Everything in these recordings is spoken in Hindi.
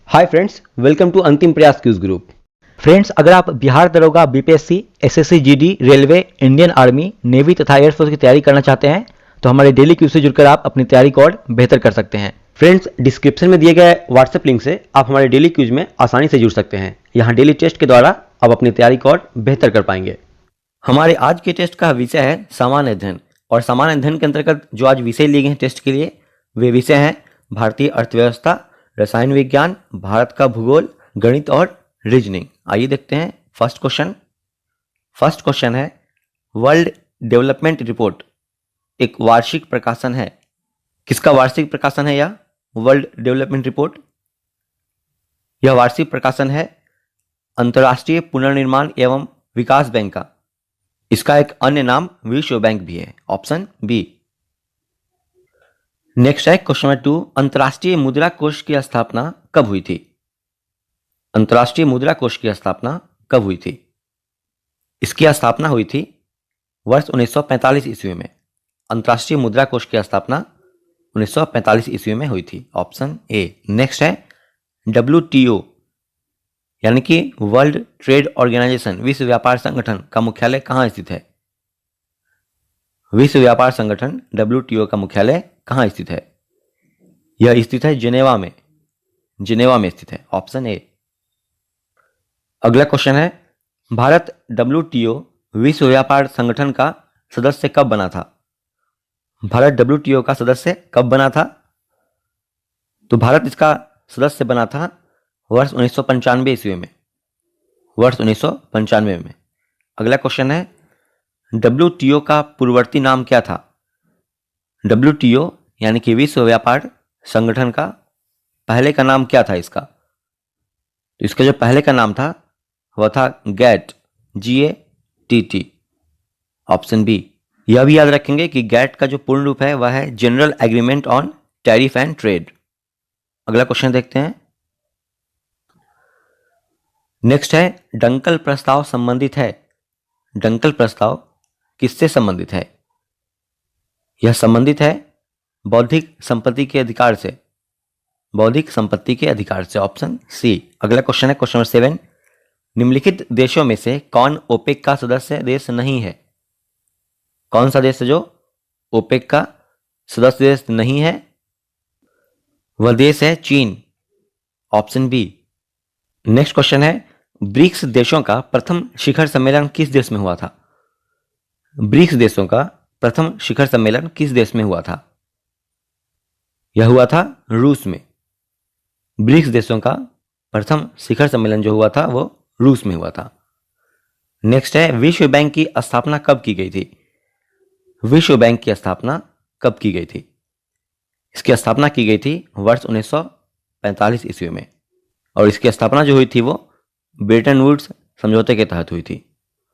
हाय फ्रेंड्स, वेलकम टू अंतिम प्रयास क्यूज ग्रुप। फ्रेंड्स, अगर आप बिहार दरोगा, BPSC, SSC GD, railway, Indian army, navy तथा एयरफोर्स की तैयारी करना चाहते हैं तो हमारे डेली क्यूज से जुड़कर आप अपनी तैयारी को और बेहतर कर सकते हैं। फ्रेंड्स, डिस्क्रिप्शन में दिए गए व्हाट्सएप लिंक से आप हमारे डेली क्यूज में आसानी से जुड़ सकते हैं। यहाँ डेली टेस्ट के द्वारा आप अपनी तैयारी को और बेहतर कर पाएंगे। हमारे आज के टेस्ट का विषय है सामान्य अध्ययन, और सामान्य अध्ययन के अंतर्गत जो आज विषय लिए गए हैं टेस्ट के लिए, वे विषय हैं भारतीय अर्थव्यवस्था, रसायन विज्ञान, भारत का भूगोल, गणित और रीजनिंग। आइए देखते हैं फर्स्ट क्वेश्चन। फर्स्ट क्वेश्चन है, वर्ल्ड डेवलपमेंट रिपोर्ट एक वार्षिक प्रकाशन है। किसका वार्षिक प्रकाशन है यह वर्ल्ड डेवलपमेंट रिपोर्ट? यह वार्षिक प्रकाशन है अंतर्राष्ट्रीय पुनर्निर्माण एवं विकास बैंक का। इसका एक अन्य नाम विश्व बैंक भी है, ऑप्शन बी। नेक्स्ट है क्वेश्चन नंबर 2, अंतर्राष्ट्रीय मुद्रा कोष की स्थापना कब हुई थी? अंतर्राष्ट्रीय मुद्रा कोष की स्थापना कब हुई थी? इसकी स्थापना हुई थी वर्ष 1945 ईस्वी में। अंतर्राष्ट्रीय मुद्रा कोष की स्थापना 1945 ईस्वी में हुई थी, ऑप्शन ए। नेक्स्ट है WTO यानी कि वर्ल्ड ट्रेड ऑर्गेनाइजेशन, विश्व व्यापार संगठन का मुख्यालय कहाँ स्थित है? विश्व व्यापार संगठन WTO का मुख्यालय कहाँ स्थित है? यह स्थित है जिनेवा में। जिनेवा में स्थित है, ऑप्शन ए। अगला क्वेश्चन है, भारत WTO विश्व व्यापार संगठन का सदस्य कब बना था? भारत WTO का सदस्य कब बना था? तो भारत इसका सदस्य बना था वर्ष 1995 ईस्वी में, वर्ष 1995 में। अगला क्वेश्चन है, WTO का पूर्ववर्ती नाम क्या था? WTO यानी कि विश्व व्यापार संगठन का पहले का नाम क्या था इसका? तो इसका जो पहले का नाम था वह था GATT, GATT, ऑप्शन बी। यह भी याद रखेंगे कि GATT का जो पूर्ण रूप है वह है general agreement on tariff and trade. अगला क्वेश्चन देखते हैं। नेक्स्ट है, डंकल प्रस्ताव संबंधित है। डंकल प्रस्ताव किससे संबंधित है? यह संबंधित है बौद्धिक संपत्ति के अधिकार से। बौद्धिक संपत्ति के अधिकार से, ऑप्शन सी। अगला क्वेश्चन है क्वेश्चन नंबर 7, निम्नलिखित देशों में से कौन ओपेक का सदस्य देश नहीं है? कौन सा देश है जो ओपेक का सदस्य देश नहीं है? वह देश है चीन, ऑप्शन बी। नेक्स्ट क्वेश्चन है, ब्रिक्स देशों का प्रथम शिखर सम्मेलन किस देश में हुआ था? ब्रिक्स देशों का प्रथम शिखर सम्मेलन किस देश में हुआ था? यह हुआ था रूस में। ब्रिक्स देशों का प्रथम शिखर सम्मेलन जो हुआ था वो रूस में हुआ था। नेक्स्ट है, विश्व बैंक की स्थापना कब की गई थी? विश्व बैंक की स्थापना कब की गई थी? इसकी स्थापना की गई थी वर्ष 1945 ईस्वी में, और इसकी स्थापना जो हुई थी वो ब्रेटन वुड्स समझौते के तहत हुई थी।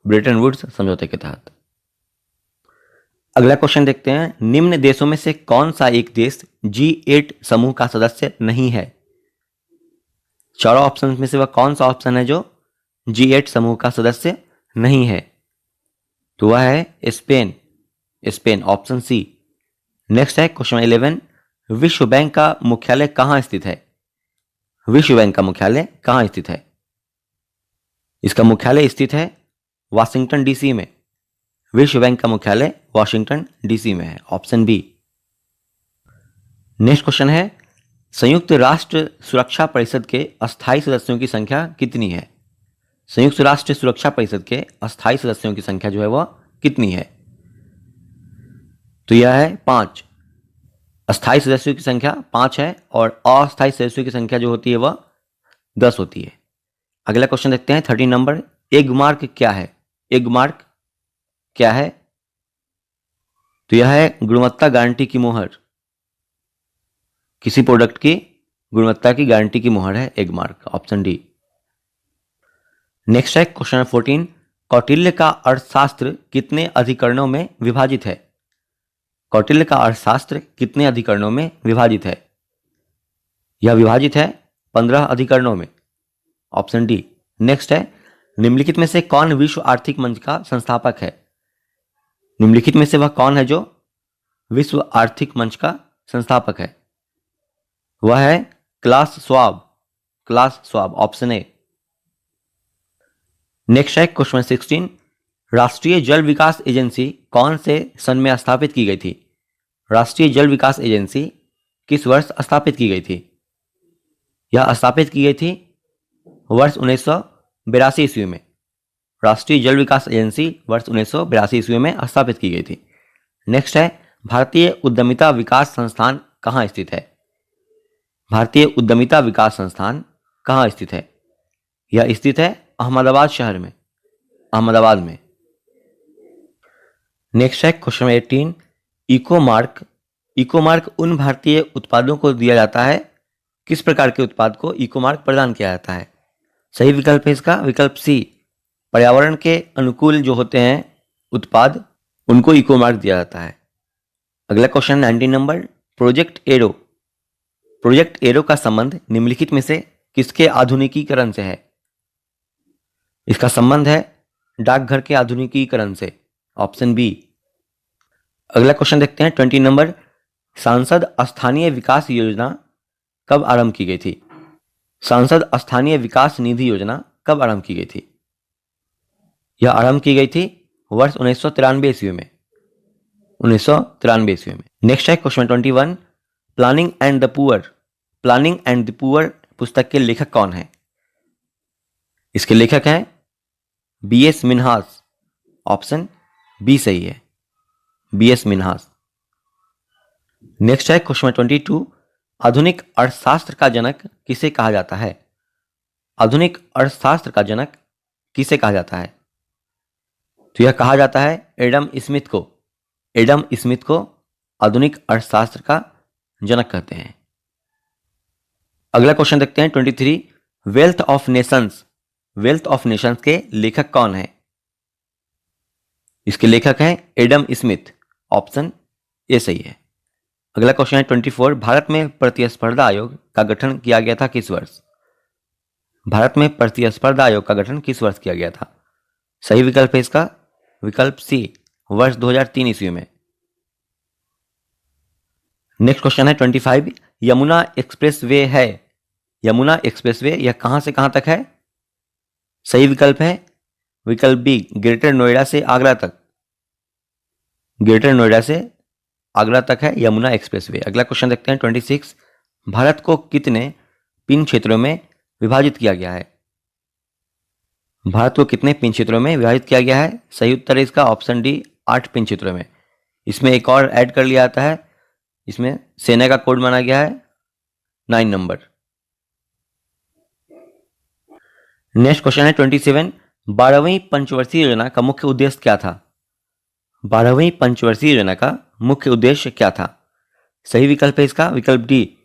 ब्रेटन वुड्स समझौते के तहत। अगला क्वेश्चन देखते हैं, निम्न देशों में से कौन सा एक देश G8 समूह का सदस्य नहीं है? चारों ऑप्शन में से वह कौन सा ऑप्शन है जो G8 समूह का सदस्य नहीं है? तो वह है Spain. Spain, option C. Next है क्वेश्चन 11, विश्व बैंक का मुख्यालय कहाँ स्थित है? विश्व बैंक का मुख्यालय कहाँ स्थित है? इसका मुख्यालय स्थित है वाशिंगटन डीसी में। विश्व बैंक का मुख्यालय वाशिंगटन डीसी में है, ऑप्शन बी। नेक्स्ट क्वेश्चन है, संयुक्त राष्ट्र सुरक्षा परिषद के अस्थायी सदस्यों की संख्या कितनी है? संयुक्त राष्ट्र सुरक्षा परिषद के अस्थायी सदस्यों की संख्या जो है वह कितनी है? तो यह है 5। अस्थायी सदस्यों की संख्या 5 है, और अस्थायी सदस्यों की संख्या जो होती है वह 10 होती है। अगला क्वेश्चन देखते हैं 13 नंबर, एग मार्क क्या है? एग मार्क क्या है? तो यह है गुणवत्ता गारंटी की मोहर। किसी प्रोडक्ट की गुणवत्ता की गारंटी की मोहर है egg mark, option D. Next है क्वेश्चन 14, कौटिल्य का अर्थशास्त्र कितने अधिकरणों में विभाजित है? कौटिल्य का अर्थशास्त्र कितने अधिकरणों में विभाजित है? यह विभाजित है 15 अधिकरणों में, ऑप्शन डी। नेक्स्ट है, निम्नलिखित में से कौन विश्व आर्थिक मंच का संस्थापक है? निम्नलिखित में से वह कौन है जो विश्व आर्थिक मंच का संस्थापक है? वह है class Schwab. Class swab, option A. Next है क्वेश्चन 16, राष्ट्रीय जल विकास एजेंसी कौन से सन में स्थापित की गई थी? राष्ट्रीय जल विकास एजेंसी किस वर्ष स्थापित की गई थी? यह स्थापित की गई थी वर्ष 1982 ईस्वी में। राष्ट्रीय जल विकास एजेंसी वर्ष 1982 ईस्वी में स्थापित की गई थी। नेक्स्ट है, भारतीय उद्यमिता विकास संस्थान कहाँ स्थित है? भारतीय उद्यमिता विकास संस्थान कहाँ स्थित है? यह स्थित है अहमदाबाद शहर में, अहमदाबाद में। नेक्स्ट है question 18, eco mark. Eco mark उन भारतीय उत्पादों को दिया जाता है, किस प्रकार के उत्पाद को इको मार्क प्रदान किया जाता है? सही विकल्प है इसका विकल्प सी, पर्यावरण के अनुकूल जो होते हैं उत्पाद उनको इको मार्क दिया जाता है। अगला question 19 number, project arrow. Project arrow का संबंध निम्नलिखित में से किसके आधुनिकीकरण से है? इसका संबंध है डाकघर के आधुनिकीकरण से, ऑप्शन बी। अगला क्वेश्चन देखते हैं 20 नंबर, सांसद स्थानीय विकास योजना कब आरंभ की गई थी? सांसद स्थानीय विकास निधि योजना कब आरंभ की गई थी? यह आरंभ की गई थी वर्ष 1993 ईस्वी में, 1993 ईस्वी में। नेक्स्ट है question 21, planning and the poor. Planning and the poor पुस्तक के लेखक कौन है? इसके लेखक हैं B.S. मिन्हास, ऑप्शन बी सही है, B.S. मिन्हास। नेक्स्ट है क्वेश्चन 22, आधुनिक अर्थशास्त्र का जनक किसे कहा जाता है? आधुनिक अर्थशास्त्र का जनक किसे कहा जाता है? तो यह कहा जाता है एडम स्मिथ को। एडम स्मिथ को आधुनिक अर्थशास्त्र का जनक कहते हैं। अगला क्वेश्चन देखते हैं 23, wealth of Nations. Wealth of Nations के लेखक कौन है? इसके लेखक हैं एडम स्मिथ, ऑप्शन ए सही है। अगला क्वेश्चन है 24, भारत में प्रतिस्पर्धा आयोग का गठन किया गया था किस वर्ष? भारत में प्रतिस्पर्धा आयोग का गठन किस वर्ष किया गया था? सही विकल्प है इसका विकल्प सी, वर्ष 2003 ईस्वी में। नेक्स्ट क्वेश्चन है 25, यमुना एक्सप्रेस वे है। यमुना एक्सप्रेस वे यह कहां से कहां तक है? सही विकल्प है विकल्प बी, ग्रेटर नोएडा से आगरा तक। ग्रेटर नोएडा से आगरा तक है यमुना एक्सप्रेस वे। अगला क्वेश्चन देखते हैं 26, भारत को कितने पिन क्षेत्रों में विभाजित किया गया है? भारत को कितने पिन क्षेत्रों में विभाजित किया गया है? सही उत्तर है इसका ऑप्शन डी, 8 पिन क्षेत्रों में। इसमें एक और ऐड कर लिया जाता है, इसमें सेना का कोड माना गया है 9 नंबर। नेक्स्ट क्वेश्चन है 27, 12वीं पंचवर्षीय योजना का मुख्य उद्देश्य क्या था? 12वीं पंचवर्षीय योजना का मुख्य उद्देश्य क्या था? सही विकल्प है इसका विकल्प डी,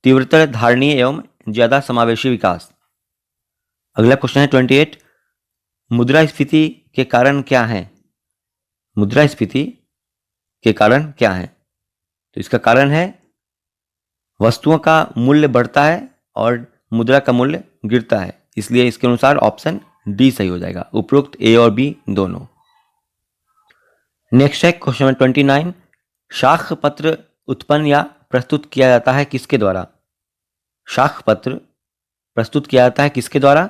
तीव्रतर धारणीय एवं ज्यादा समावेशी विकास। अगला क्वेश्चन है 28, मुद्रास्फीति के कारण क्या है? मुद्रास्फीति के कारण क्या है? तो इसका कारण है वस्तुओं का मूल्य बढ़ता है और मुद्रा का मूल्य गिरता है, इसलिए इसके अनुसार ऑप्शन डी सही हो जाएगा, उपरोक्त ए और बी दोनों। नेक्स्ट है क्वेश्चन 29, शाख पत्र उत्पन्न या प्रस्तुत किया जाता है किसके द्वारा? शाख पत्र प्रस्तुत किया जाता है किसके द्वारा?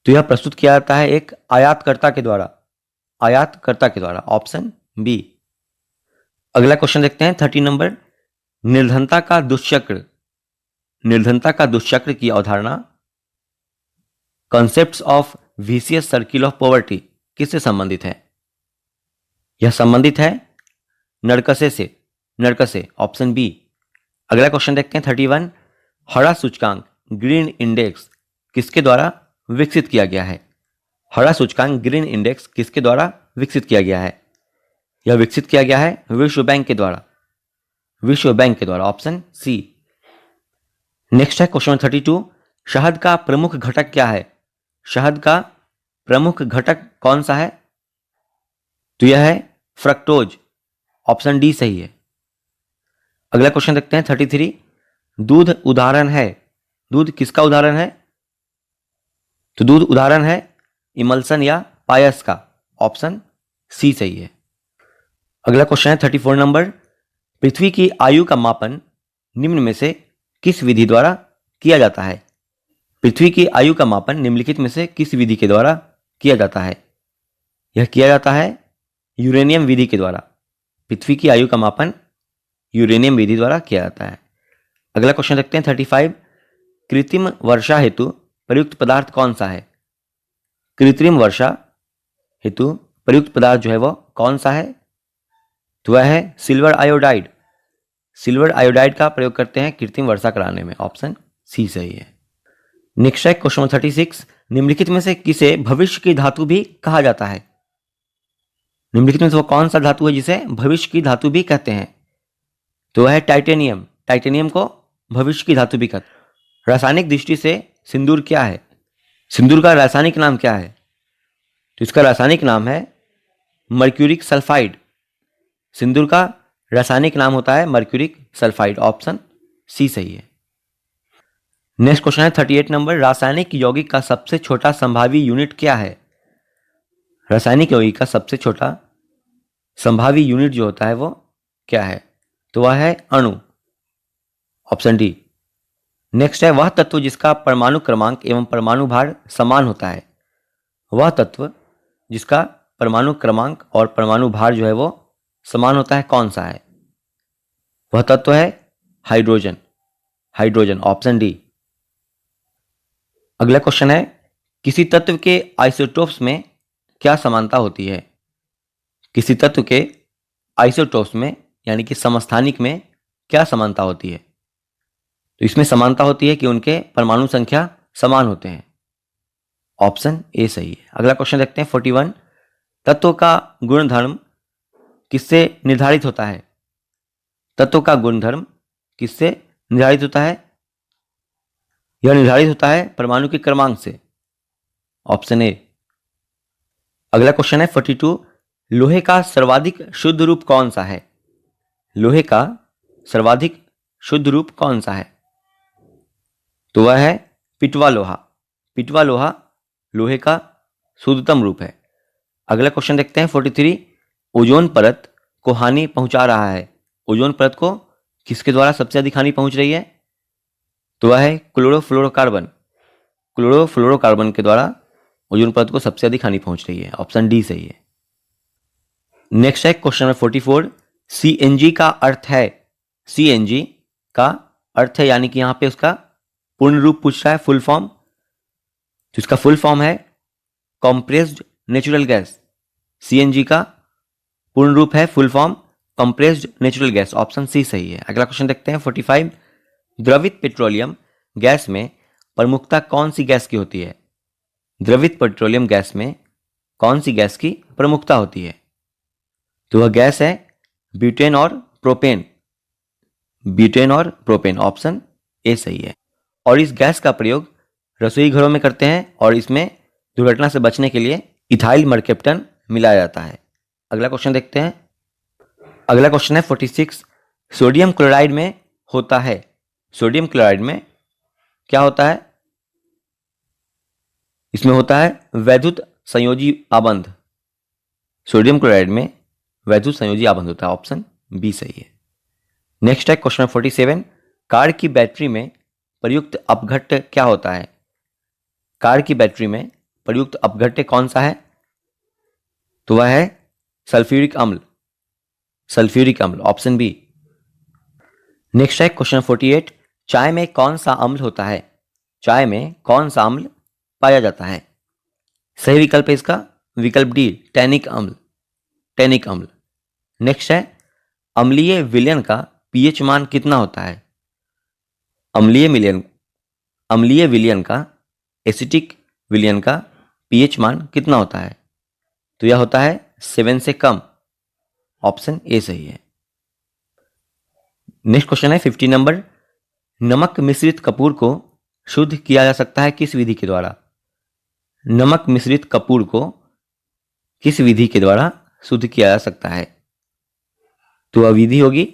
तो यह प्रस्तुत किया जाता है एक आयातकर्ता के द्वारा, आयातकर्ता के द्वारा, ऑप्शन बी। अगला क्वेश्चन देखते हैं 30 नंबर, निर्धनता का दुष्चक्र। निर्धनता का दुष्चक्र की अवधारणा concepts of vicious circle of poverty किससे संबंधित है? यह संबंधित है नरकसे से, नरकसे, ऑप्शन बी। अगला क्वेश्चन देखते हैं 31, हरा सूचकांक ग्रीन इंडेक्स किसके द्वारा विकसित किया गया है? हरा सूचकांक ग्रीन इंडेक्स किसके द्वारा विकसित किया गया है? यह विकसित किया गया है विश्व बैंक के द्वारा, विश्व बैंक के द्वारा, ऑप्शन सी। नेक्स्ट है क्वेश्चन 32, शहद का प्रमुख घटक क्या है? शहद का प्रमुख घटक कौन सा है? तो यह है फ्रक्टोज, ऑप्शन डी सही है। अगला क्वेश्चन देखते हैं 33, दूध उदाहरण है। दूध किसका उदाहरण है? तो दूध उदाहरण है इमल्सन या पायस का, ऑप्शन सी सही है। अगला क्वेश्चन है 34 नंबर, पृथ्वी की आयु का मापन निम्न में से किस विधि द्वारा किया जाता है? पृथ्वी की आयु का मापन निम्नलिखित में से किस विधि के द्वारा किया जाता है? यह किया जाता है यूरेनियम विधि के द्वारा। पृथ्वी की आयु का मापन यूरेनियम विधि द्वारा किया जाता है। अगला क्वेश्चन देखते हैं 35। कृत्रिम वर्षा हेतु प्रयुक्त पदार्थ कौन सा है? कृत्रिम वर्षा हेतु प्रयुक्त पदार्थ जो है वो कौन सा है? तो वह है सिल्वर आयोडाइड। सिल्वर आयोडाइड का प्रयोग करते हैं कृत्रिम वर्षा कराने में। ऑप्शन सी सही है। नेक्स्ट है क्वेश्चन 36। निम्नलिखित में से किसे भविष्य की धातु भी कहा जाता है? निम्नलिखित में से वो कौन सा धातु है जिसे भविष्य की धातु भी कहते हैं? तो वह है टाइटेनियम। टाइटेनियम को भविष्य की धातु भी कहते हैं। रासायनिक दृष्टि से सिंदूर क्या है? सिंदूर का रासायनिक नाम क्या है? तो इसका रासायनिक नाम है मर्क्यूरिक सल्फाइड। सिंदूर का रासायनिक नाम होता है मर्क्यूरिक सल्फाइड। ऑप्शन सी सही है। नेक्स्ट क्वेश्चन है 38 नंबर। रासायनिक यौगिक का सबसे छोटा संभावी यूनिट क्या है? रासायनिक यौगिक का सबसे छोटा संभावी यूनिट जो होता है वो क्या है? तो वह है अणु। Option D. नेक्स्ट है वह तत्व जिसका परमाणु क्रमांक एवं परमाणु भार समान होता है। वह तत्व जिसका परमाणु क्रमांक और परमाणु भार जो है वो समान होता है कौन सा है? वह तत्व है हाइड्रोजन। हाइड्रोजन। Option D. अगला क्वेश्चन है किसी तत्व के आइसोटोप्स में क्या समानता होती है? किसी तत्व के आइसोटोप्स में यानी कि समस्थानिक में क्या समानता होती है? तो इसमें समानता होती है कि उनके परमाणु संख्या समान होते हैं। ऑप्शन ए सही है। अगला क्वेश्चन देखते हैं 41। तत्व का गुणधर्म किससे निर्धारित होता है? तत्व का गुणधर्म किससे निर्धारित होता है? यह निर्धारित होता है परमाणु के क्रमांक से। Option A. अगला क्वेश्चन है 42। लोहे का सर्वाधिक शुद्ध रूप कौन सा है? लोहे का सर्वाधिक शुद्ध रूप कौन सा है? तो वह है पिटवा लोहा। पिटवा लोहा लोहे का शुद्धतम रूप है। अगला क्वेश्चन देखते हैं 43। ओजोन परत को हानि पहुंचा रहा है। ओजोन परत को किसके द्वारा सबसे अधिक हानि पहुंच रही है? तो वह है क्लोरोफ्लोरोकार्बन। क्लोरोफ्लोरोकार्बन के द्वारा ओजोन परत को सबसे अधिक हानि पहुंच रही है। ऑप्शन डी सही है। नेक्स्ट है क्वेश्चन नंबर 44। सीएनजी का अर्थ है? सीएनजी का अर्थ है यानी कि यहां पे उसका पूर्ण रूप पूछ रहा है, फुल फॉर्म। तो इसका फुल फॉर्म है कंप्रेस्ड नेचुरल गैस। सीएनजी का पूर्ण रूप है full form compressed natural gas. Option C सही है। अगला क्वेश्चन देखते हैं 45। द्रवित पेट्रोलियम गैस में प्रमुखता कौन सी गैस की होती है? द्रवित पेट्रोलियम गैस में कौन सी गैस की प्रमुखता होती है? तो वह गैस है ब्यूटेन और प्रोपेन। ब्यूटेन और प्रोपेन। ऑप्शन ए सही है। और इस गैस का प्रयोग रसोई घरों में करते हैं और इसमें दुर्घटना से बचने के लिए इथाइल मर्केप्टन मिलाया जाता है। अगला क्वेश्चन देखते हैं। अगला क्वेश्चन है 46। सोडियम क्लोराइड में होता है। सोडियम क्लोराइड में क्या होता है? इसमें होता है वैद्युत संयोजी आबंध। सोडियम क्लोराइड में वैद्युत संयोजी आबंध होता है। ऑप्शन बी सही है। नेक्स्ट है क्वेश्चन 47। कार की बैटरी में प्रयुक्त अपघट्य क्या होता है? कार की बैटरी में प्रयुक्त अपघट्य कौन सा है? तो वह है सल्फ्यूरिक अम्ल। सल्फ्यूरिक अम्ल। Option B. नेक्स्ट है क्वेश्चन 48। चाय में कौन सा अम्ल होता है? चाय में कौन सा अम्ल पाया जाता है? सही विकल्प है इसका विकल्प डी, टैनिक अम्ल। टैनिक अम्ल। नेक्स्ट है अम्लीय विलयन का पीएच मान कितना होता है? अम्लीय विलयन का एसिटिक विलयन का पीएच मान कितना होता है? तो यह होता है 7 से कम। ऑप्शन ए सही है। नेक्स्ट क्वेश्चन है 50 नंबर। नमक मिश्रित कपूर को शुद्ध किया जा सकता है किस विधि के द्वारा? नमक मिश्रित कपूर को किस विधि के द्वारा शुद्ध किया जा सकता है? तो वह विधि होगी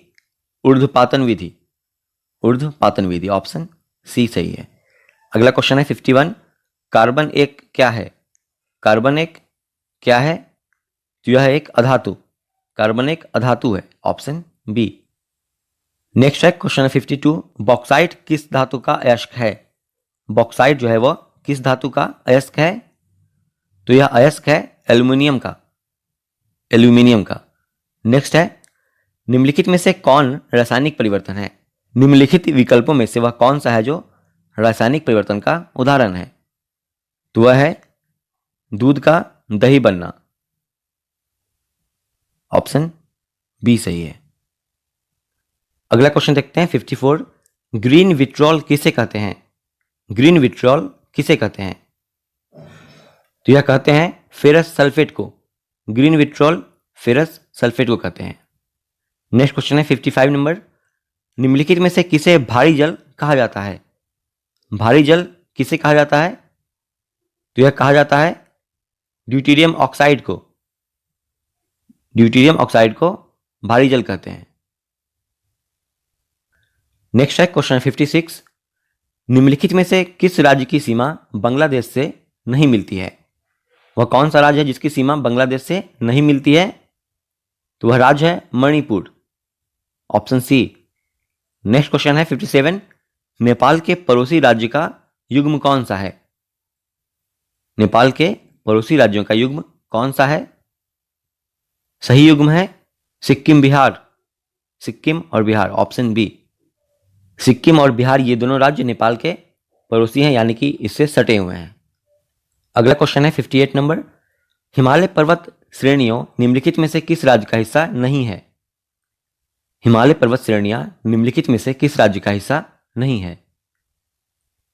ऊर्ध्वपातन विधि। ऊर्ध्वपातन विधि। ऑप्शन सी सही है। अगला क्वेश्चन है 51। कार्बन एक क्या है? कार्बन एक क्या है? तो यह एक अधातु। कार्बन एक अधातु है। Option B. नेक्स्ट है क्वेश्चन 52। बॉक्साइट किस धातु का अयस्क है? बॉक्साइट जो है वह किस धातु का अयस्क है? तो यह अयस्क है एल्यूमिनियम का। नेक्स्ट है, निम्नलिखित में से कौन रासायनिक परिवर्तन है? निम्नलिखित विकल्पों में से वह कौन सा है जो रासायनिक परिवर्तन का उदाहरण है? तो वह है दूध का दही बनना। ऑप्शन बी सही है। अगला क्वेश्चन देखते हैं 54। ग्रीन विट्रॉल किसे कहते हैं? ग्रीन विट्रॉल किसे कहते हैं? तो यह कहते हैं फेरस सल्फेट को। ग्रीन विट्रॉल फेरस सल्फेट को कहते हैं। नेक्स्ट क्वेश्चन है 55 नंबर। निम्नलिखित में से किसे भारी जल कहा जाता है? भारी जल किसे कहा जाता है? तो यह कहा जाता है ड्यूटेरियम ऑक्साइड को। ड्यूटेरियम ऑक्साइड को भारी जल कहते हैं। नेक्स्ट है क्वेश्चन 56। निम्नलिखित में से किस राज्य की सीमा बांग्लादेश से नहीं मिलती है? वह कौन सा राज्य है जिसकी सीमा बांग्लादेश से नहीं मिलती है? तो वह राज्य है Manipur. Option C. Next question है 57। नेपाल के पड़ोसी राज्य का युग्म कौन सा है? नेपाल के पड़ोसी राज्यों का युग्म कौन सा है? सही युग्म है सिक्किम बिहार। सिक्किम और बिहार, ऑप्शन बी। सिक्किम और बिहार ये दोनों राज्य नेपाल के पड़ोसी हैं, यानी कि इससे सटे हुए हैं। अगला क्वेश्चन है 58 नंबर। हिमालय पर्वत श्रेणियों निम्नलिखित में से किस राज्य का हिस्सा नहीं है? हिमालय पर्वत श्रेणियां निम्नलिखित में से किस राज्य का हिस्सा नहीं है?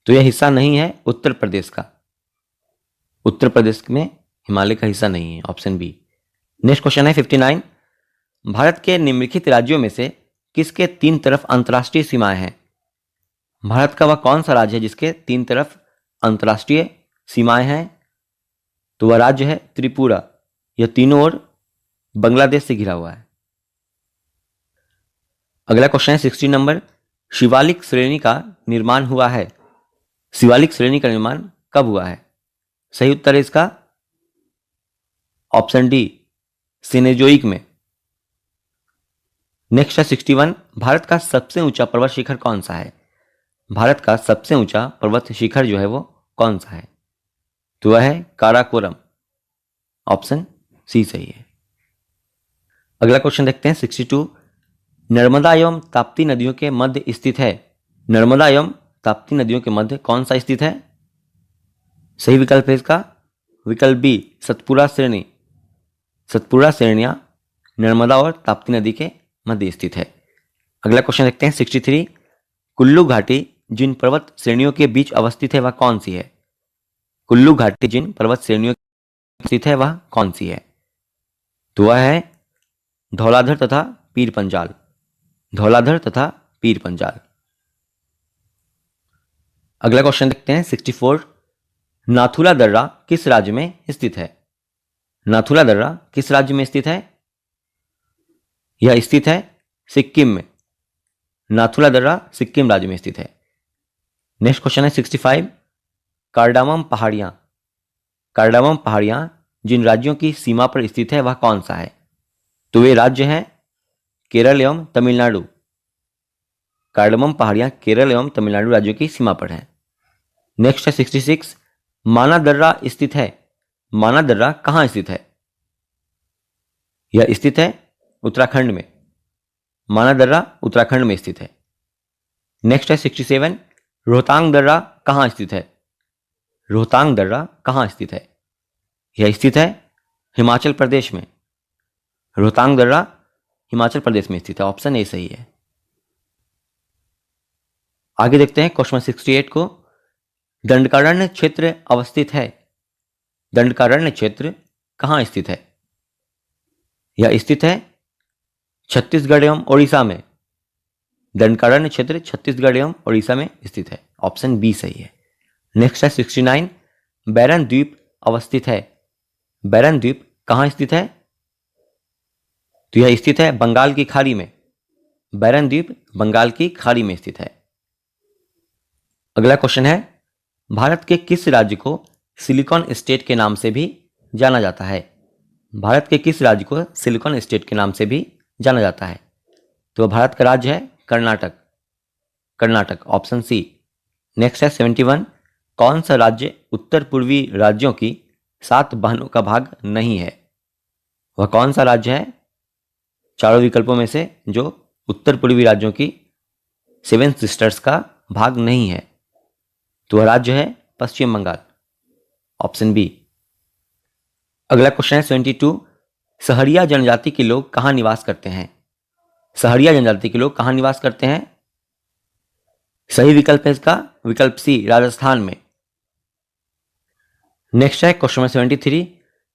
तो यह हिस्सा नहीं है उत्तर प्रदेश का। उत्तर प्रदेश में हिमालय का हिस्सा नहीं है, ऑप्शन बी। नेक्स्ट क्वेश्चन है 59। भारत के निम्नलिखित राज्यों में से किसके 3 तरफ अंतर्राष्ट्रीय सीमाएं हैं? भारत का वह कौन सा राज्य है जिसके 3 तरफ अंतर्राष्ट्रीय सीमाएं हैं? तो वह राज्य है त्रिपुरा। यह तीनों ओर बांग्लादेश से घिरा हुआ है। अगला क्वेश्चन है 60 नंबर। शिवालिक श्रेणी का निर्माण हुआ है। शिवालिक श्रेणी का निर्माण कब हुआ है? सही उत्तर है इसका ऑप्शन डी, सीनेजोइक में। नेक्स्ट है 61। भारत का सबसे ऊंचा पर्वत शिखर कौन सा है? भारत का सबसे ऊंचा पर्वत शिखर जो है वो कौन सा है? तो वह है काराकोरम। ऑप्शन सी सही है। अगला क्वेश्चन देखते हैं 62। नर्मदा एवं ताप्ती नदियों के मध्य स्थित है। नर्मदा एवं ताप्ती नदियों के मध्य कौन सा स्थित है? सही विकल्प है इसका विकल्प बी, सतपुरा श्रेणी। सतपुरा श्रेणियां नर्मदा और ताप्ती नदी के मध्य स्थित है। अगला क्वेश्चन देखते हैं 63। कुल्लू घाटी जिन पर्वत श्रेणियों के बीच अवस्थित है वह कौन सी है? कुल्लू घाटी जिन पर्वत श्रेणियों के स्थित है वह कौन सी है? तो वह है धौलाधर तथा पीर पंजाल। धौलाधर तथा पीर पंजाल। अगला क्वेश्चन देखते हैं 64। नाथुला दर्रा किस राज्य में स्थित है? नाथुला दर्रा किस राज्य में स्थित है? यह स्थित है सिक्किम में। नाथुला दर्रा सिक्किम राज्य में स्थित है। नेक्स्ट क्वेश्चन है 65। कार्डामम पहाड़ियां। कार्डामम पहाड़ियां जिन राज्यों की सीमा पर स्थित है वह कौन सा है? तो वे राज्य हैं केरल एवं तमिलनाडु। कार्डामम पहाड़ियां केरल एवं तमिलनाडु राज्यों की सीमा पर हैं। नेक्स्ट है 66। माना दर्रा स्थित है। माना दर्रा कहां स्थित है? यह स्थित है उत्तराखंड में। माना दर्रा उत्तराखंड में स्थित है। नेक्स्ट है 67। रोहतांग दर्रा कहां स्थित है? रोहतांग दर्रा कहां स्थित है? यह स्थित है हिमाचल प्रदेश में। रोहतांग दर्रा हिमाचल प्रदेश में स्थित है, ऑप्शन ए सही है। आगे देखते हैं क्वेश्चन 68 को। दंडकारण्य क्षेत्र अवस्थित है। दंडकारण्य क्षेत्र कहां स्थित है? यह स्थित है छत्तीसगढ़ एवं ओडिशा में। दंडकारण्य क्षेत्र छत्तीसगढ़ एवं ओडिशा में स्थित है, ऑप्शन बी सही है। नेक्स्ट है 69। बैरन द्वीप अवस्थित है। बैरन द्वीप कहां स्थित है? तो यह स्थित है बंगाल की खाड़ी में। बैरन द्वीप बंगाल की खाड़ी में स्थित है। अगला क्वेश्चन है भारत के किस राज्य को सिलिकॉन स्टेट के नाम से भी जाना जाता है? भारत के किस राज्य को सिलिकॉन स्टेट के नाम से भी जाना जाता है? तो भारत का राज्य है Karnataka. Karnataka, option C. Next है 71। कौन सा राज्य उत्तर पूर्वी राज्यों की 7 बहनों का भाग नहीं है? वह कौन सा राज्य है चारों विकल्पों में से जो उत्तर पूर्वी राज्यों की 7 सिस्टर्स का भाग नहीं है? तो वह राज्य है पश्चिम बंगाल, ऑप्शन बी। अगला क्वेश्चन है 72। सहरिया जनजाति के लोग कहाँ निवास करते हैं? सहरिया जनजाति के लोग कहाँ निवास करते हैं? सही विकल्प है इसका विकल्प सी, राजस्थान में। नेक्स्ट है क्वेश्चन नंबर 73।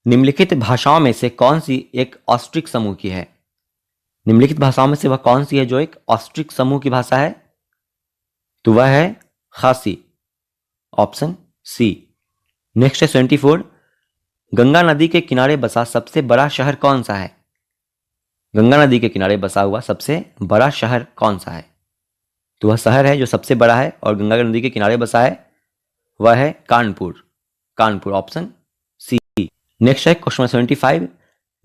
निम्नलिखित भाषाओं में से कौन सी एक ऑस्ट्रिक समूह की है? निम्नलिखित भाषाओं में से वह कौन सी है जो एक ऑस्ट्रिक समूह की भाषा है? तो वह है खासी, ऑप्शन सी। नेक्स्ट है 74। गंगा नदी के किनारे बसा सबसे बड़ा शहर कौन सा है? गंगा नदी के किनारे बसा हुआ सबसे बड़ा शहर कौन सा है? तो वह शहर है जो सबसे बड़ा है और गंगा नदी के किनारे बसा है, वह है Kanpur, Kanpur, option C. Next है क्वेश्चन 75।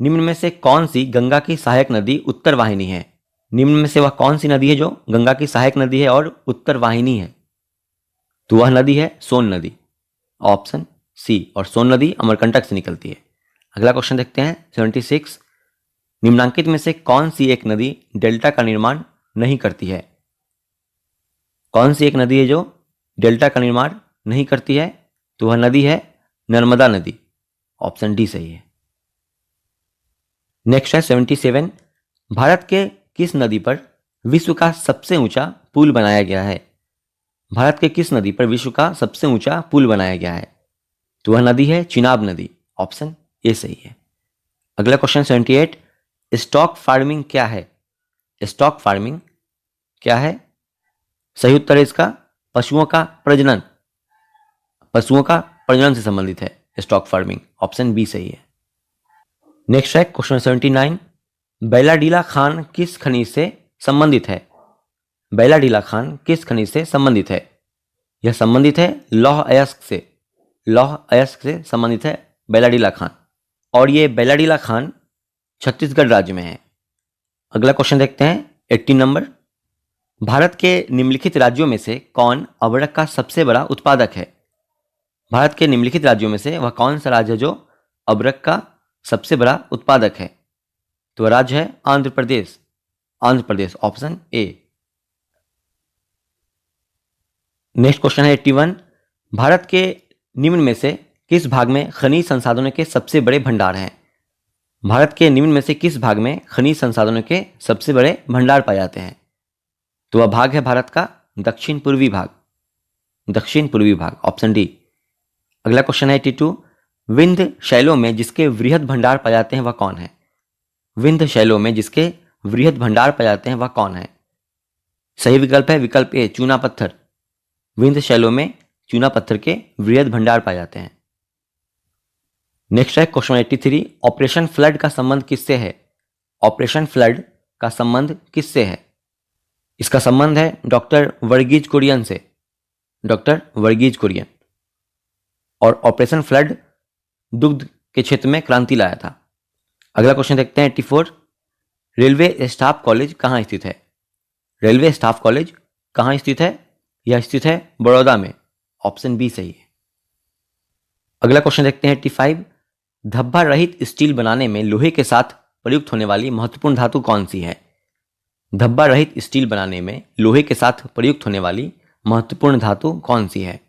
निम्न में से कौन सी गंगा की सहायक नदी उत्तर वाहिनी है? निम्न में से वह कौन सी नदी है जो गंगा की सहायक नदी है और उत्तर वाहिनी है? तो वह नदी है सोन नदी, ऑप्शन सी। और सोन नदी अमरकंटक से निकलती है। अगला क्वेश्चन देखते हैं 76। निम्नांकित में से कौन सी एक नदी डेल्टा का निर्माण नहीं करती है? कौन सी एक नदी है जो डेल्टा का निर्माण नहीं करती है? तो वह नदी है नर्मदा नदी, ऑप्शन डी सही है। नेक्स्ट है 77। भारत के किस नदी पर विश्व का सबसे ऊंचा पुल बनाया गया है? भारत के किस नदी पर विश्व का सबसे ऊंचा पुल बनाया गया है? तो वह नदी है चिनाब नदी, ऑप्शन ए सही है। अगला क्वेश्चन 78। स्टॉक फार्मिंग क्या है? स्टॉक फार्मिंग क्या है? सही उत्तर है इसका पशुओं का प्रजनन, पशुओं का प्रजनन से संबंधित है स्टॉक फार्मिंग, ऑप्शन बी सही है। नेक्स्ट है क्वेश्चन 79। बैलाडीला खान किस खनिज से संबंधित है? बैलाडीला खान किस खनिज से संबंधित है? यह संबंधित है लौह अयस्क से, लौह अयस्क से संबंधित है बैलाडीला खान, और ये बैलाडीला खान छत्तीसगढ़ राज्य में है। अगला क्वेश्चन देखते हैं 80 नंबर। भारत के निम्नलिखित राज्यों में से कौन अबरक का सबसे बड़ा उत्पादक है? भारत के निम्नलिखित राज्यों में से वह कौन सा राज्य है जो अबरक का सबसे बड़ा उत्पादक है? तो वह राज्य है Andhra Pradesh, Andhra Pradesh, option A. Next question है 81। भारत के निम्न में से किस भाग में खनिज संसाधनों के सबसे बड़े भंडार हैं? भारत के निम्न में से किस भाग में खनिज संसाधनों के सबसे बड़े भंडार पाए जाते हैं? तो वह भाग है भारत का दक्षिण पूर्वी भाग, दक्षिण पूर्वी भाग, ऑप्शन डी। अगला क्वेश्चन है 82। विंध्य शैलों में जिसके वृहद भंडार पाए जाते हैं वह कौन है? विंध्य शैलों में जिसके वृहद भंडार पाए जाते हैं वह कौन है? सही विकल्प है विकल्प ए, चूना पत्थर। विंध्य शैलों में चूना पत्थर के वृहद भंडार पाए जाते हैं। नेक्स्ट है क्वेश्चन 83। ऑपरेशन फ्लड का संबंध किससे है? ऑपरेशन फ्लड का संबंध किससे है? इसका संबंध है डॉक्टर वर्गीज कुरियन से, डॉक्टर वर्गीज कुरियन। और ऑपरेशन फ्लड दुग्ध के क्षेत्र में क्रांति लाया था। अगला क्वेश्चन देखते हैं 84। रेलवे स्टाफ कॉलेज कहाँ स्थित है? रेलवे स्टाफ कॉलेज कहाँ स्थित है? यह स्थित है बड़ौदा में, ऑप्शन बी सही है। अगला क्वेश्चन देखते हैं 85। धब्बा रहित स्टील बनाने में लोहे के साथ प्रयुक्त होने वाली महत्वपूर्ण धातु कौन सी है? धब्बा रहित स्टील बनाने में लोहे के साथ प्रयुक्त होने वाली महत्वपूर्ण धातु कौन सी है?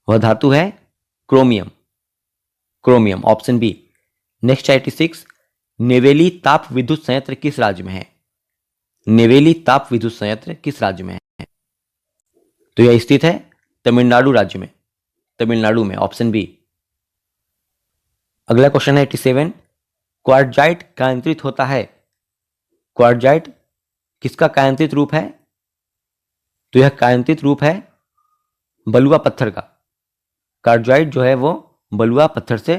वह धातु है chromium, chromium, option B. Next 86। Neyveli ताप विद्युत संयंत्र किस राज्य में है? नेवेली ताप विद्युत संयंत्र किस राज्य में है? तो यह स्थित है तमिलनाडु राज्य में, तमिलनाडु में, ऑप्शन बी। अगला क्वेश्चन है 87। क्वार्टजाइट कायांतरित होता है। क्वार्टजाइट किसका कायांतरित रूप है? तो यह कायांतरित रूप है बलुआ पत्थर का। क्वार्टजाइट जो है वो बलुआ पत्थर से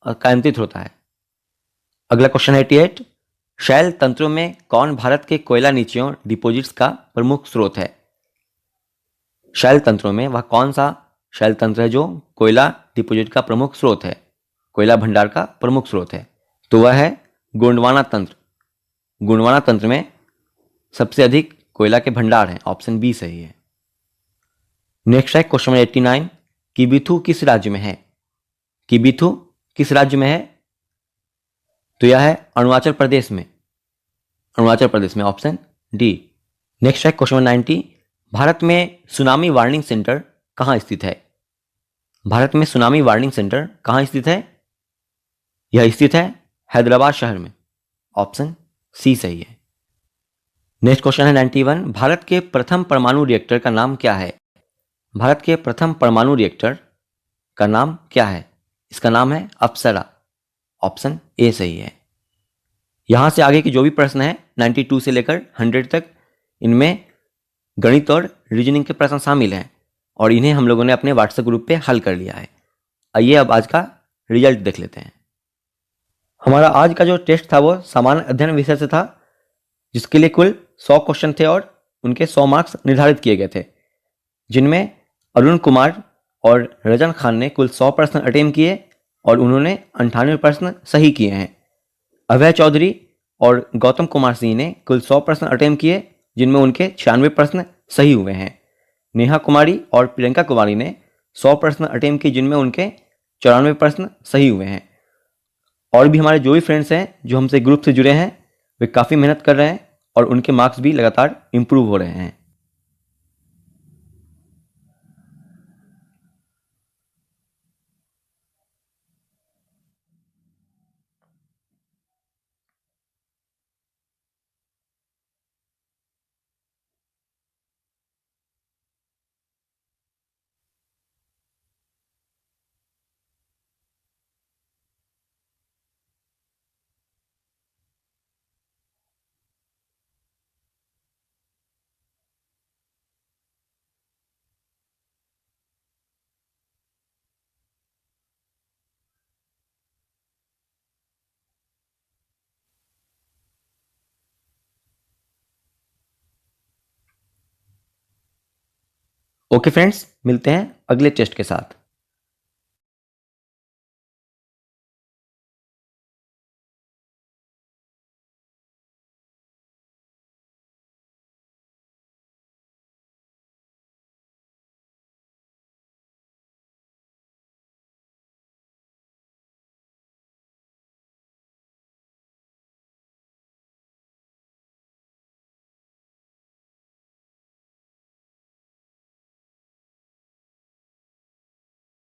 कायांतरित होता है। अगला क्वेश्चन है 88। शैल तंत्रों में कौन भारत के कोयला निचयों डिपोजिट्स का प्रमुख स्रोत है? शैल तंत्रों में वह कौन सा शैल तंत्र है जो कोयला डिपोजिट का प्रमुख स्रोत है, कोयला भंडार का प्रमुख स्रोत है? तो वह है गोंडवाना तंत्र। गोंडवाना तंत्र में सबसे अधिक कोयला के भंडार हैं, ऑप्शन बी सही है। नेक्स्ट है क्वेश्चन 89। किबिथु किस राज्य में है? किबिथु किस राज्य में है? तो यह है अरुणाचल प्रदेश में। अरुणाचल प्रदेश में, ऑप्शन डी। नेक्स्ट है क्वेश्चन 90। भारत में सुनामी वार्निंग सेंटर कहाँ स्थित है? भारत में सुनामी वार्निंग सेंटर कहाँ स्थित है? यह स्थित है हैदराबाद शहर में, ऑप्शन सी सही है। नेक्स्ट क्वेश्चन है 91। भारत के प्रथम परमाणु रिएक्टर का नाम क्या है? भारत के प्रथम परमाणु रिएक्टर का नाम क्या है? इसका नाम है अप्सरा, ऑप्शन ए सही है। यहां से आगे के जो भी प्रश्न है 92 से लेकर 100 तक, इनमें गणित और रीजनिंग के प्रश्न शामिल हैं और इन्हें हम लोगों ने अपने व्हाट्सएप ग्रुप पे हल कर लिया है। आइए अब आज का रिजल्ट देख लेते हैं। हमारा आज का जो टेस्ट था वो सामान्य अध्ययन विषय से था, जिसके लिए कुल 100 क्वेश्चन थे और उनके 100 मार्क्स निर्धारित किए गए थे, जिनमें अरुण कुमार और रजन खान ने कुल 100 प्रश्न अटेम्प्ट किए और उन्होंने 98 प्रश्न सही किए हैं। अभय चौधरी और गौतम कुमार सिंह ने कुल 100 प्रश्न अटेम्प्ट किए, जिनमें उनके 96 प्रश्न सही हुए हैं। नेहा कुमारी और प्रियंका कुमारी ने 100 प्रश्न अटेम्प्ट किए, जिनमें उनके 94 प्रश्न सही हुए हैं। और भी हमारे जो भी फ्रेंड्स हैं जो हमसे ग्रुप से जुड़े हैं, वे काफ़ी मेहनत कर रहे हैं और उनके मार्क्स भी लगातार इम्प्रूव हो रहे हैं। ओके फ्रेंड्स, मिलते हैं अगले टेस्ट के साथ।